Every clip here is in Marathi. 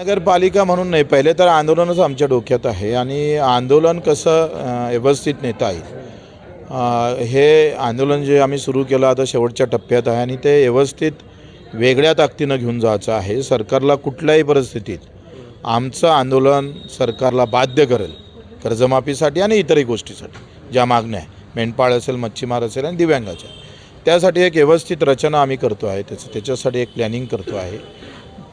नगरपालिका म्हणून नाही, पहिले तर आंदोलनच आमच्या डोक्यात आहे आणि आंदोलन कसं व्यवस्थित नेता येईल हे आंदोलन जे आम्ही सुरू केलं आता शेवटच्या टप्प्यात आहे आणि ते व्यवस्थित वेगळ्या ताकदीनं घेऊन जायचं आहे. सरकारला कुठल्याही परिस्थितीत आमचं आंदोलन सरकारला बाध्य करेल कर्जमाफीसाठी आणि इतरही गोष्टीसाठी ज्या मागण्या आहे, मेंढपाळ असेल, मच्छीमार असेल आणि दिव्यांगाच्या, त्यासाठी एक व्यवस्थित रचना आम्ही करतो आहे. त्याच्यासाठी एक प्लॅनिंग करतो आहे.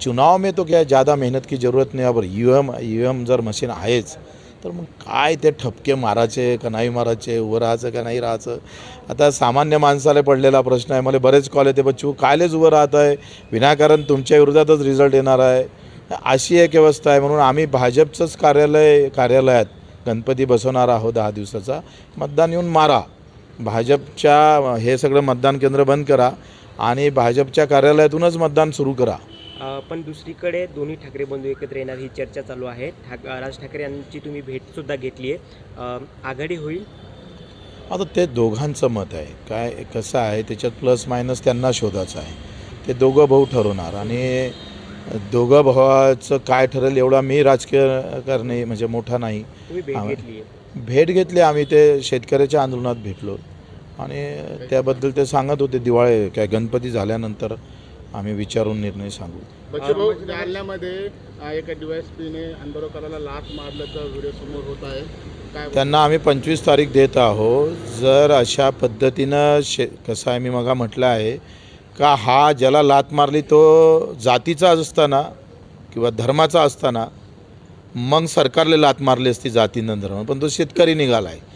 चुनाव में तो क्या ज़्यादा मेहनत की ज़रूरत नहीं. अब ईव्हीएम जर मशीन आहेच तर मग काय ते ठपके मारायचे का नाही मारायचे, उभं राहायचं का नाही राहायचं. आता सामान्य माणसाला पडलेला प्रश्न आहे. मला बरेच कॉल येते, बच्चू कायलेच उभं राहत आहे, विनाकारण तुमच्या विरोधातच रिझल्ट येणार आहे, अशी एक व्यवस्था आहे. म्हणून आम्ही भाजपचंच कार्यालयात गणपती बसवणार आहोत 10 दिवसाचा. मतदान येऊन मारा, भाजपच्या हे सगळं मतदान केंद्र बंद करा आणि भाजपच्या कार्यालयातूनच मतदान सुरू करा. पण दुसरीकडे दोन्ही ठाकरे बंधू एकत्र येणार ही चर्चा चालू आहे. राज ठाकरे यांची तुम्ही भेटसुद्धा घेतली आहे. आघाडी होईल? आता ते दोघांचं मत आहे. काय कसं आहे त्याच्यात प्लस मायनस त्यांना शोधायचं आहे. ते दोघं भाऊ ठरवणार आणि दोघं भावाचं काय ठरेल एवढा मी राजकीय करणे म्हणजे मोठा नाही. तुम्ही भेट घेतली आम्ही, ते शेतकऱ्याच्या आंदोलनात भेटलो आणि त्याबद्दल ते सांगत होते दिवाळी काय गणपती झाल्यानंतर आम्ही विचारून निर्णय सांगू. जालन्यामध्ये एका डीवायएसपीने आंदोलकाला लाथ मारल्याचा व्हिडिओ समोर होत आहे. काय त्यांना आम्ही 25 तारीख देत आहोत. जर अशा पद्धतीनं कसं आहे, मी मग म्हटलं आहे का हा ज्याला लाथ मारली तो जातीचा असताना किंवा धर्माचा असताना मग सरकारला लाथ मारली असती जातीनं धर्म, पण तो शेतकरी निघाला आहे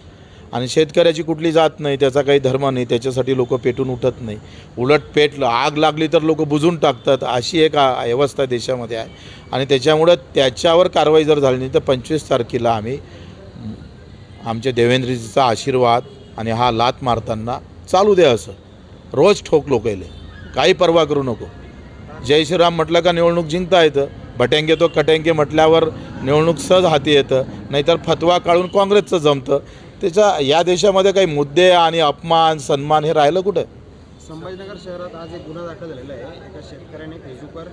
आणि शेतकऱ्याची कुठली जात नाही, त्याचा काही धर्म नाही, त्याच्यासाठी लोक पेटून उठत नाही. उलट पेटलं, आग लागली तर लोक बुजून टाकतात. अशी एक व्यवस्था देशामध्ये आहे आणि त्याच्यामुळं त्याच्यावर कारवाई जर झाली नाही तर 25 तारखेला आम्ही आमच्या देवेंद्रजीचा आशीर्वाद आणि हा लात मारताना चालू द्या, असं रोज ठोक लोकायले, काही पर्वा करू नको. जय श्रीराम म्हटलं का निवडणूक जिंकता येतं, भटेंगे तो कटेंगे म्हटल्यावर निवडणूक सहज हाती येतं, नाहीतर फतवा काढून काँग्रेसचं जमतं. त्याच्या या देशामध्ये काही मुद्दे आणि अपमान सन्मान हे राहिलं कुठं? संभाजीनगर शहरात आज एक गुन्हा दाखल झालेला आहे. एका शेतकऱ्याने फेसबुकवर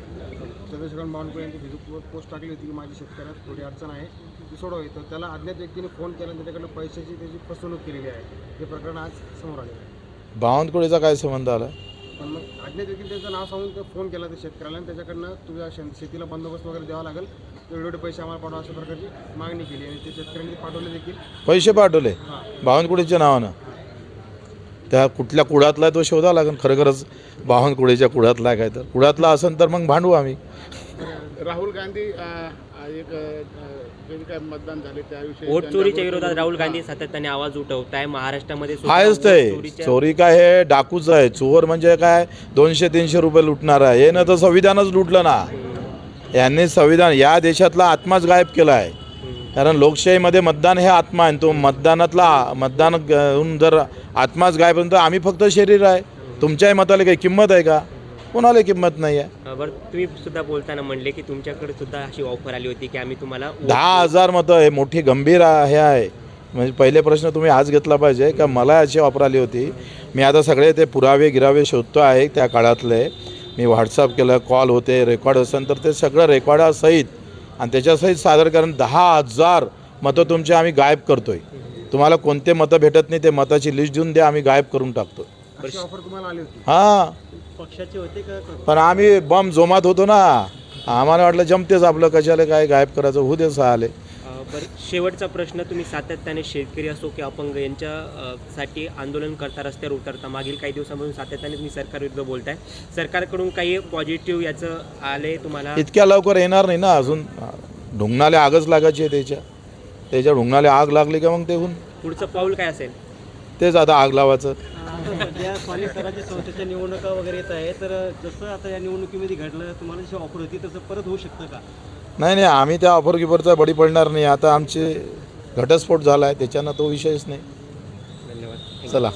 चंद्रशेखर बावनकुळे यांची फेसबुकवर पोस्ट टाकली होती की माझी शेतकऱ्यात थोडी अडचण आहे, ती सोडवावी. तर त्याला अज्ञात व्यक्तीने फोन केला आणि त्याच्याकडनं पैशाची त्याची फसवणूक केलेली आहे. हे प्रकरण आज समोर आले आहे. बावनकुळेचा काय संबंध आला? पण मग अज्ञात व्यक्तीने त्याचं नाव सांगून ते फोन केला त्या शेतकऱ्याला आणि त्याच्याकडनं तुझ्या शेतीला बंदोबस्त वगैरे द्यावा लागेल, एवढे पैसे आम्हाला पाठवा अशा प्रकारची मागणी केली आणि ते शेतकऱ्यांनी पाठवले देखील. पैसे पाठवले बावनकुळेच्या नावानं? त्या कुठल्या कुळातला आहे तो शोधा लागेल. खरंच बावनकुळेच्या कुळातला आहे काय, तर कुळातला असेल तर मग भांडू आम्ही. राहुल गांधी एक काय मतदान झाले त्याविषयी वोट चोरीच्या विरोधात राहुल गांधी सातत्याने आवाज उठवत आहे. महाराष्ट्रामध्ये आहेच ते चोरी काय, हे डाकूच आहे. चोर म्हणजे काय 200-300 रुपये लुटणार आहे. हे ना तर संविधानच लुटलं ना यांनी. संविधान या देशातला आत्माच गायब केला आहे. कारण लोकशाहीमध्ये मतदान हे आत्मा आहे. तो मतदान घेऊन जर आत्माच गायब तर आम्ही फक्त शरीर आहे. तुमच्याही मताला काही किंमत आहे का? कोणाला किंमत नाही आहे. बरं, तुम्ही सुद्धा बोलताना म्हणले की तुमच्याकडे सुद्धा अशी ऑफर आली होती की आम्ही तुम्हाला 10,000 मतं हे मोठी गंभीर हे आहे. म्हणजे पहिले प्रश्न तुम्ही आज घेतला पाहिजे का मला अशी ऑफर आली होती. मी आता सगळे ते पुरावे गिरावे शोधतो आहे त्या काळातले. मी व्हॉट्सअप केलं, कॉल होते, रेकॉर्ड असेल तर ते सगळं रेकॉर्डासहित आणि त्याच्यासहित सादर करून 10,000 मतं तुमचे आम्ही गायब करतोय. तुम्हाला कोणते मतं भेटत नाही ते मताची लिस्ट देऊन द्या, आम्ही गायब करून टाकतो. ऑफर तुम्हाला आली होती? हां, पक्षाचे होते का? पण आम्ही बम जोमात होतो ना, आम्हाला वाटलं जमतेच आपलं, कशाला काय गायब करायचं, होऊ दे आले. बरं, शेवटचा प्रश्न, तुम्ही सातत्याने शेतकरी असो की अपंग यांच्यासाठी आंदोलन करता, रस्त्यावर उतरता, मागील काही दिवसांपासून सातत्याने तुम्ही सरकारविरुद्ध बोलताय. सरकारकडून काही पॉझिटिव्ह याचं आले तुम्हाला? इतक्या लवकर येणार नाही ना, अजून ढुंगणाला आगच लागायची आहे. त्याच्या ढुंगणाला आग लागली का मग ते होऊन पुढचं पाऊल काय असेल? तेच आता आग लावायचं. या स्थानिक स्वराज्य संस्थेच्या निवडणुका वगैरे येत आहे, तर जसं आता या निवडणुकीमध्ये घडलं, तुम्हाला जशी ऑफर होती तसं परत होऊ शकतं का? नाही, आम्ही त्या ऑफर गिफरचा बळी पडणार नाही. आता आमचे घटस्फोट झाला आहे त्याच्यानं तो विषयच नाही. धन्यवाद. चला.